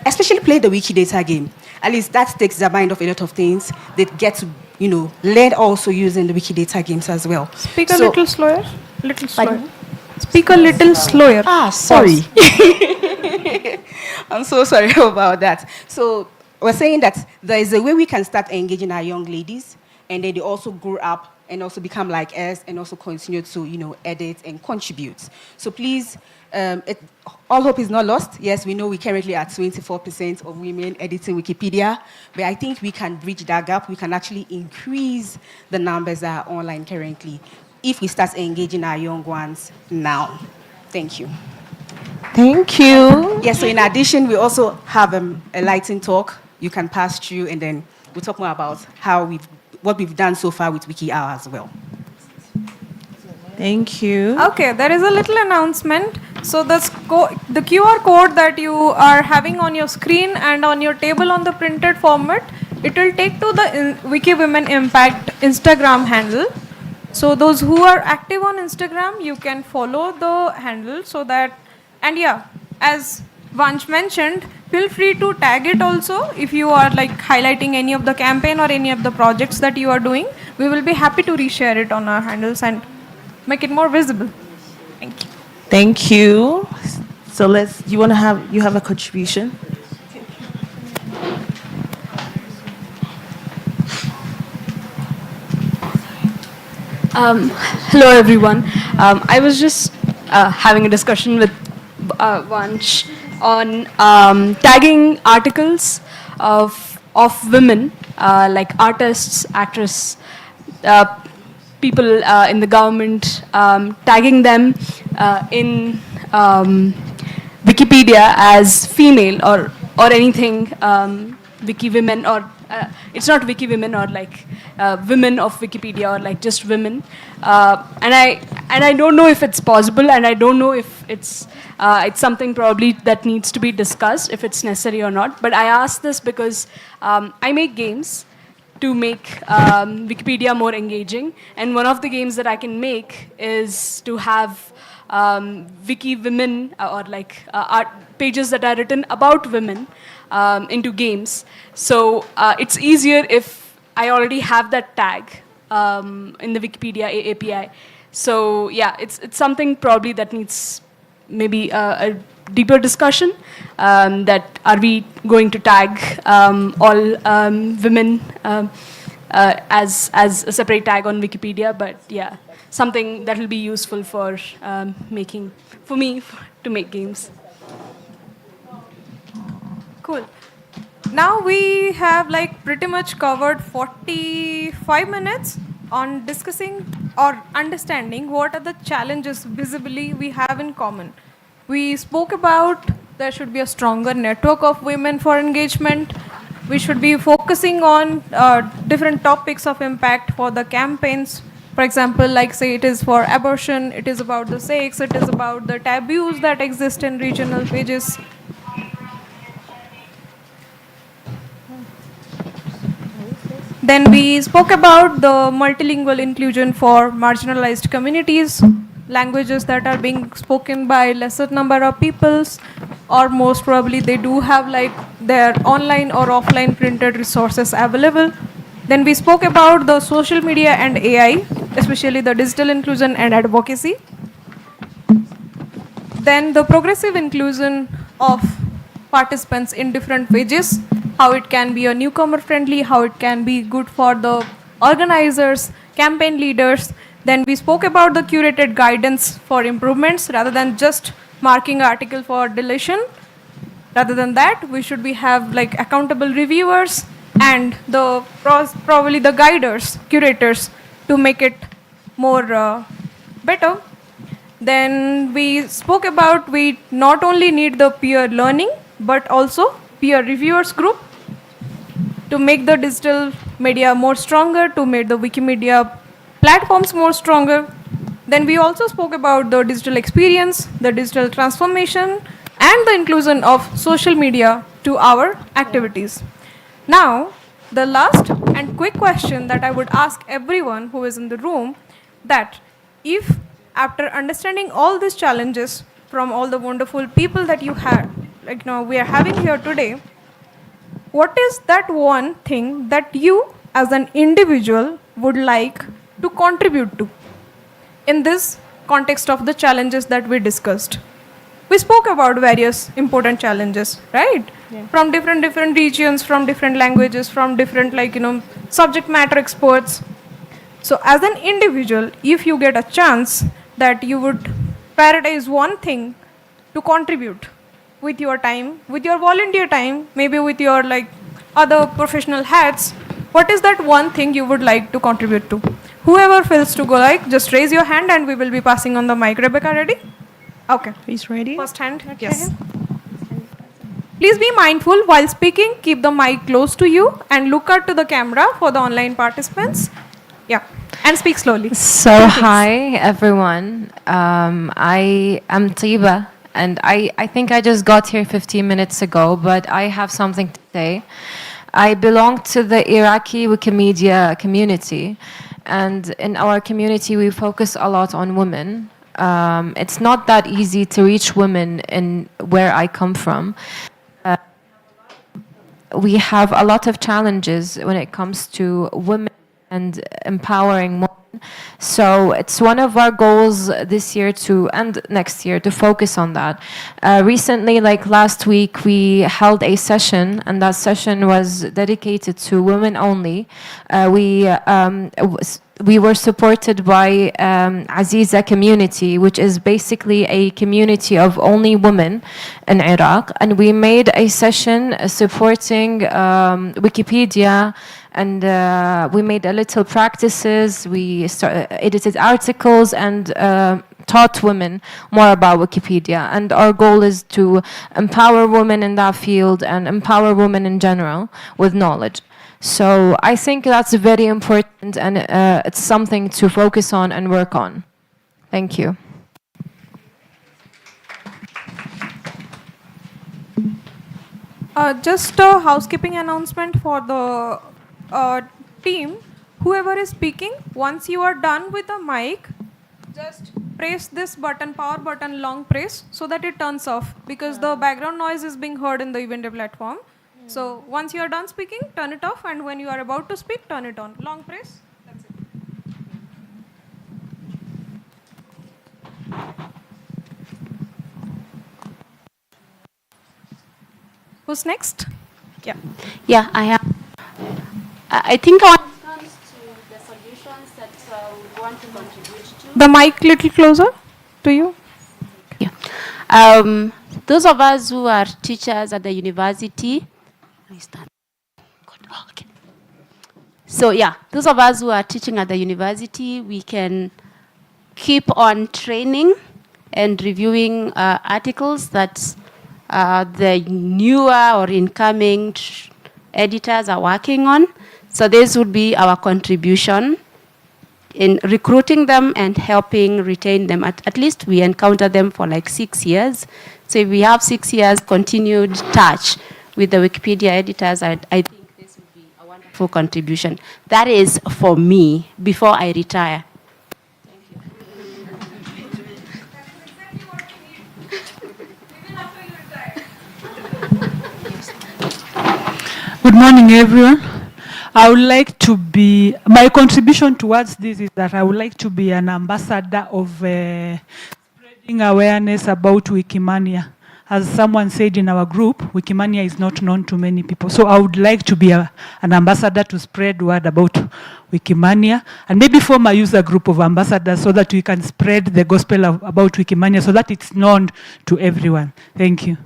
especially play the Wikidata game. At least that takes their mind off a lot of things. They get to learn also using the Wikidata games as well. Speak a little slower. Speak a little slower. Sorry. I'm so sorry about that. So we're saying that there is a way we can start engaging our young ladies, and then they also grow up and also become like us and also continue to, edit and contribute. So please, all hope is not lost. Yes, we know we currently are 24% of women editing Wikipedia, but I think we can bridge that gap. We can actually increase the numbers that are online currently if we start engaging our young ones now. Thank you. Thank you. Yes, so in addition, we also have a lightning talk you can pass through, and then we'll talk more about what we've done so far with WikiHour as well. Thank you. Okay, there is a little announcement. So the QR code that you are having on your screen and on your table on the printed format, it will take to the WikiWomen Impact Instagram handle. So those who are active on Instagram, you can follow the handle so that, and yeah, as Vansh mentioned, feel free to tag it also if you are like highlighting any of the campaign or any of the projects that you are doing. We will be happy to reshare it on our handles and make it more visible. Thank you. Thank you. So you have a contribution? Hello everyone. I was just having a discussion with Vansh on tagging articles of women, like artists, actresses, people in the government, tagging them in Wikipedia as female or anything, WikiWomen, or it's not WikiWomen, or like women of Wikipedia, or like just women. And I don't know if it's possible, and I don't know if it's something probably that needs to be discussed, if it's necessary or not. But I ask this because I make games, to make Wikipedia more engaging. And one of the games that I can make is to have WikiWomen or like art pages that are written about women into games. So it's easier if I already have that tag in the Wikipedia API. So yeah, it's something probably that needs maybe a deeper discussion. That are we going to tag all women as a separate tag on Wikipedia? But yeah, something that will be useful for for me to make games. Cool. Now we have like pretty much covered 45 minutes on discussing or understanding what are the challenges visibly we have in common. We spoke about there should be a stronger network of women for engagement. We should be focusing on different topics of impact for the campaigns. For example, like say it is for abortion, it is about the sex, it is about the taboos that exist in regional pages. Then we spoke about the multilingual inclusion for marginalized communities, languages that are being spoken by lesser number of peoples, or most probably they do have like their online or offline printed resources available. Then we spoke about the social media and AI, especially the digital inclusion and advocacy. Then the progressive inclusion of participants in different ways, how it can be a newcomer friendly, how it can be good for the organizers, campaign leaders. Then we spoke about the curated guidance for improvements rather than just marking article for deletion. Rather than that, we should be have like accountable reviewers and the probably the guiders, curators to make it more better. Then we spoke about we not only need the peer learning but also peer reviewers group to make the digital media more stronger, to make the Wikimedia platforms more stronger. Then we also spoke about the digital experience, the digital transformation, and the inclusion of social media to our activities. Now, the last and quick question that I would ask everyone who is in the room, that if after understanding all these challenges from all the wonderful people that you had, like we are having here today, what is that one thing that you as an individual would like to contribute to in this context of the challenges that we discussed? We spoke about various important challenges, right? Yeah. From different regions, from different languages, from different subject matter experts. So as an individual, if you get a chance that you would prioritize one thing to contribute with your time, with your volunteer time, maybe with your other professional hats, what is that one thing you would like to contribute to? Whoever feels to go, just raise your hand and we will be passing on the mic. Rebecca, ready? Okay. He's ready. First hand. Yes. Please be mindful while speaking. Keep the mic close to you and look out to the camera for the online participants. Yeah. And speak slowly. So, hi everyone. I am Tiba, and I think I just got here 15 minutes ago, but I have something to say. I belong to the Iraqi Wikimedia community, and in our community we focus a lot on women. It's not that easy to reach women in where I come from. We have a lot of challenges when it comes to women and empowering women. So it's one of our goals this year and next year to focus on that. Recently, like last week, we held a session, and that session was dedicated to women only. We were supported by Aziza community, which is basically a community of only women in Iraq. And we made a session supporting Wikipedia, and we made a little practices. We edited articles and taught women more about Wikipedia. And our goal is to empower women in that field and empower women in general with knowledge. So I think that's very important, and it's something to focus on and work on. Thank you. Just a housekeeping announcement for the team, whoever is speaking, once you are done with the mic, just press this button, power button, long press, so that it turns off, because the background noise is being heard in the event platform. So once you are done speaking, turn it off, and when you are about to speak, turn it on. Long press. That's it. Who's next? Yeah. Yeah, I have. I think when it comes to the solutions that we want to contribute to. The mic little closer to you. Those of us who are teachers at the university. So yeah, those of us who are teaching at the university, we can keep on training and reviewing articles that the newer or incoming editors are working on. So this would be our contribution in recruiting them and helping retain them. At least we encounter them for like 6 years. So if we have 6 years continued touch with the Wikipedia editors, I think this would be a wonderful contribution. That is for me before I retire. Good morning, everyone. I would like to be, my contribution towards this is that I would like to be an ambassador of spreading awareness about Wikimania. As someone said in our group, Wikimania is not known to many people. So I would like to be an ambassador to spread word about Wikimania, and maybe form a user group of ambassadors so that we can spread the gospel about Wikimania so that it's known to everyone. Thank you.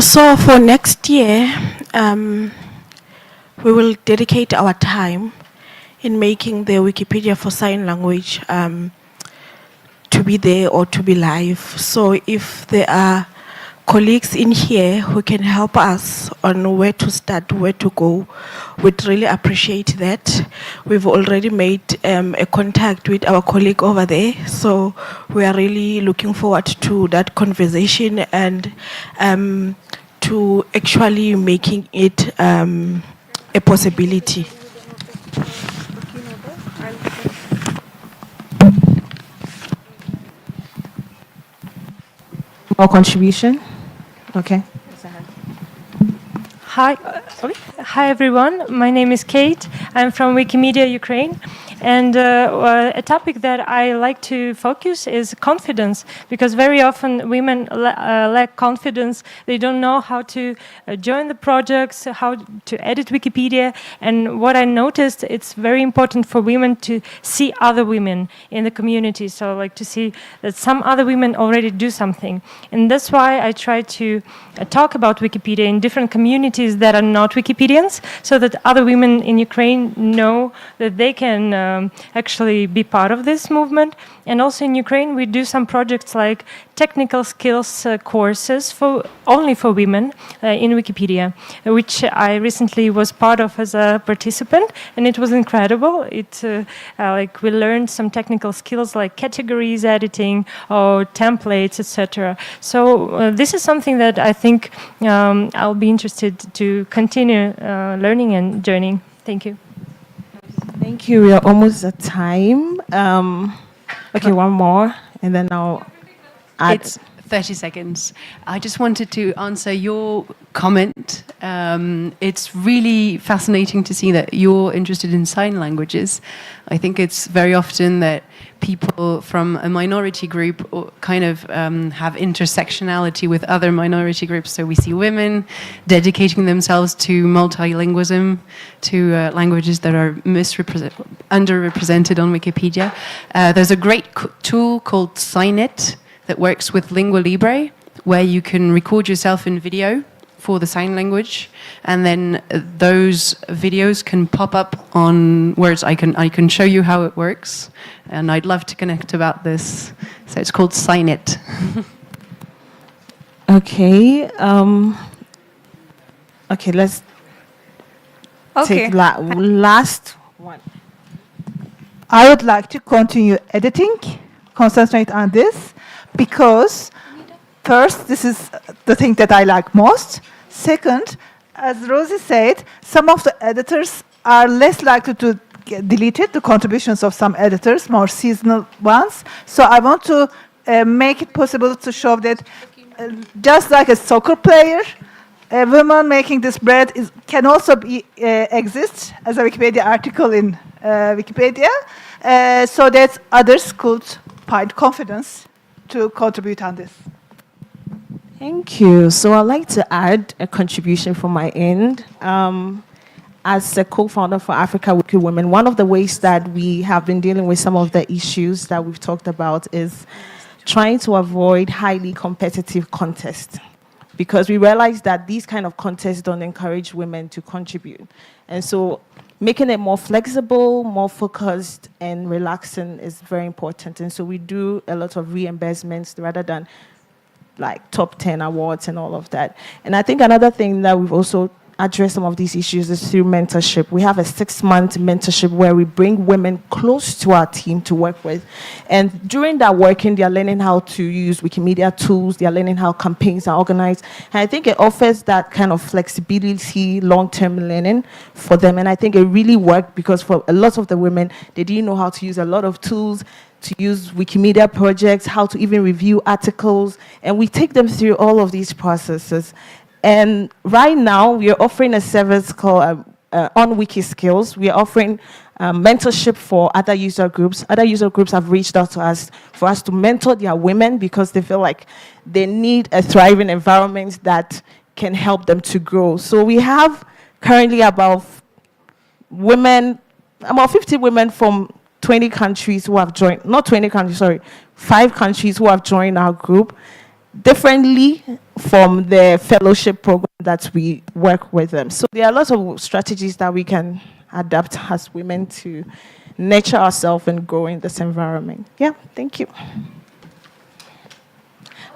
So for next year, we will dedicate our time in making the Wikipedia for Sign Language to be there or to be live. So if there are colleagues in here who can help us on where to start, where to go, we'd really appreciate that. We've already made a contact with our colleague over there, so we are really looking forward to that conversation and to actually making it a possibility. More contribution? Okay. Hi, hi everyone. My name is Kate. I'm from Wikimedia Ukraine, and a topic that I like to focus is confidence, because very often women lack confidence. They don't know how to join the projects, how to edit Wikipedia, and what I noticed, it's very important for women to see other women in the community. So like to see that some other women already do something, and that's why I try to talk about Wikipedia in different communities that are not Wikipedians, so that other women in Ukraine know that they can actually be part of this movement. And also in Ukraine, we do some projects like technical skills courses only for women in Wikipedia, which I recently was part of as a participant, and it was incredible. Like we learned some technical skills like categories editing or templates, etc. So this is something that I think I'll be interested to continue learning and joining. Thank you. Thank you. We are almost at time. Okay, one more, and then I'll add. It's 30 seconds. I just wanted to answer your comment. It's really fascinating to see that you're interested in sign languages. I think it's very often that people from a minority group kind of have intersectionality with other minority groups. So we see women dedicating themselves to multilingualism, to languages that are underrepresented on Wikipedia. There's a great tool called Sign.it that works with Lingua Libre, where you can record yourself in video for the sign language, and then those videos can pop up on words. I can show you how it works, and I'd love to connect about this. So it's called Sign.it. Okay. Okay, let's take last one. I would like to continue editing, concentrate on this, because first, this is the thing that I like most. Second, as Rosie said, some of the editors are less likely to get deleted, the contributions of some editors, more seasonal ones. So I want to make it possible to show that just like a soccer player, a woman making this bread can also be, exist as a Wikipedia article in Wikipedia, so that others could find confidence to contribute on this. Thank you. So I'd like to add a contribution from my end. As a co-founder for Africa WikiWomen, one of the ways that we have been dealing with some of the issues that we've talked about is trying to avoid highly competitive contests, because we realize that these kind of contests don't encourage women to contribute. And so making it more flexible, more focused, and relaxing is very important. And so we do a lot of reimbursements rather than like top 10 awards and all of that. And I think another thing that we've also addressed some of these issues is through mentorship. We have a 6-month mentorship where we bring women close to our team to work with. And during that working, they're learning how to use Wikimedia tools, they're learning how campaigns are organized. And I think it offers that kind of flexibility, long-term learning for them. And I think it really worked, because for a lot of the women, they didn't know how to use a lot of tools, to use Wikimedia projects, how to even review articles, and we take them through all of these processes. And right now, we are offering a service called On Wiki Skills. We are offering mentorship for other user groups. Other user groups have reached out to us for us to mentor their women, because they feel like they need a thriving environment that can help them to grow. So we have currently about 50 women from 20 countries who have joined, not 20 countries, sorry, 5 countries who have joined our group, differently from the fellowship program that we work with them. So there are lots of strategies that we can adapt as women to nurture ourselves and grow in this environment. Yeah, thank you.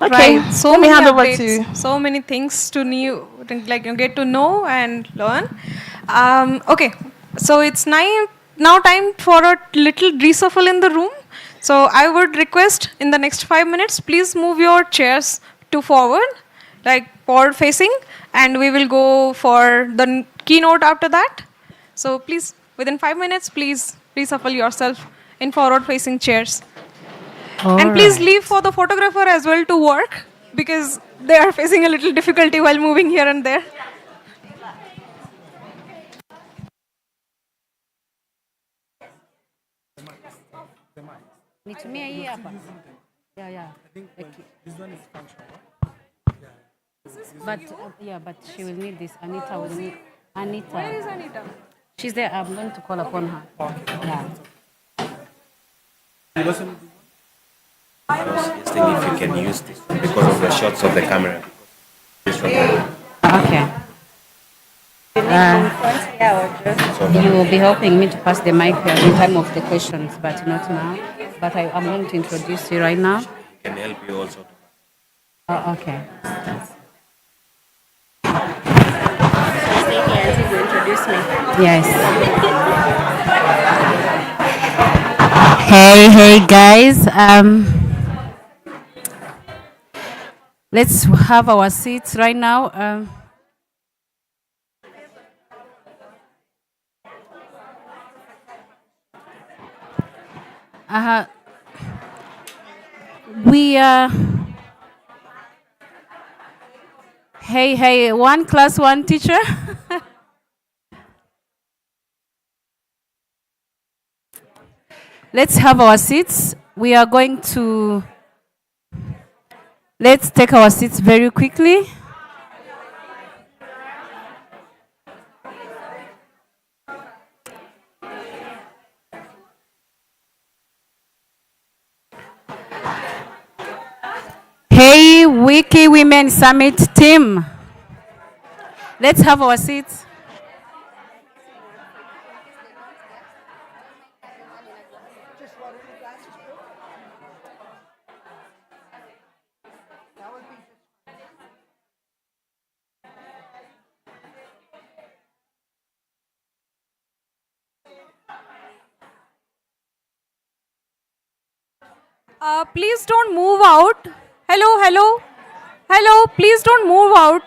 Okay, Right. So let me many hand over updates, to... so many things to new, like you get to know and learn. Okay, so it's now time for a little reshuffle in the room. So I would request in the next 5 minutes, please move your chairs to forward, like forward facing, and we will go for the keynote after that. So please, within 5 minutes, please reshuffle yourself in forward facing chairs. And please leave for the photographer as well to work, because they are facing a little difficulty while moving here and there. Nitumie hii hapa. Yeah, yeah. This one is functional. But yeah, but she will need this. Anita will need. Anita. Where is Anita? She's there. I'm going to call upon her. Yeah. I was asking if you can use this because of the shots of the camera. Okay. You will be helping me to pass the mic in time of the questions, but not now. But I'm going to introduce you right now. Can help you also. Oh, okay. Introduce me. Yes. Hey guys. Let's have our seats right now. We Hey, 1 class 1 teacher. Let's have our seats. We are going to, let's take our seats very quickly. Hey, WikiWomen Summit team. Let's have our seats. Please don't move out. Hello, hello. Hello, please don't move out.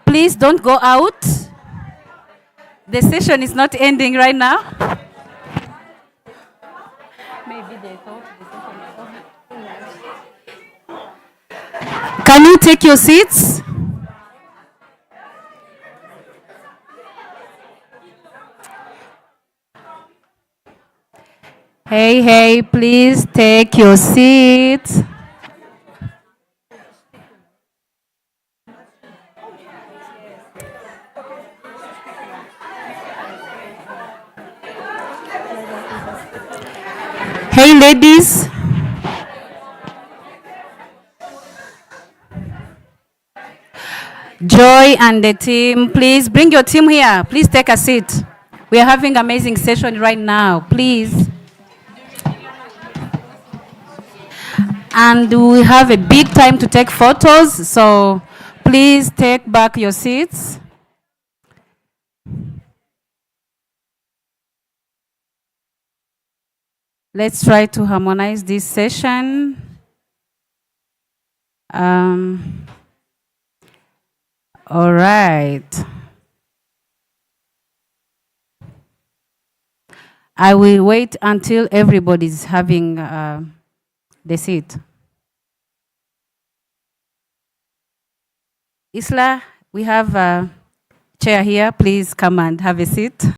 Please don't go out. The session is not ending right now. Maybe they thought the session is over. Can you take your seats? Hey, hey, please take your seats. Hey, ladies. Joy and the team, please bring your team here. Please take a seat. We are having an amazing session right now. Please. And we have a big time to take photos, so please take back your seats. Let's try to harmonize this session. All right. I will wait until everybody's having the seat. Isla, we have a chair here. Please come and have a seat.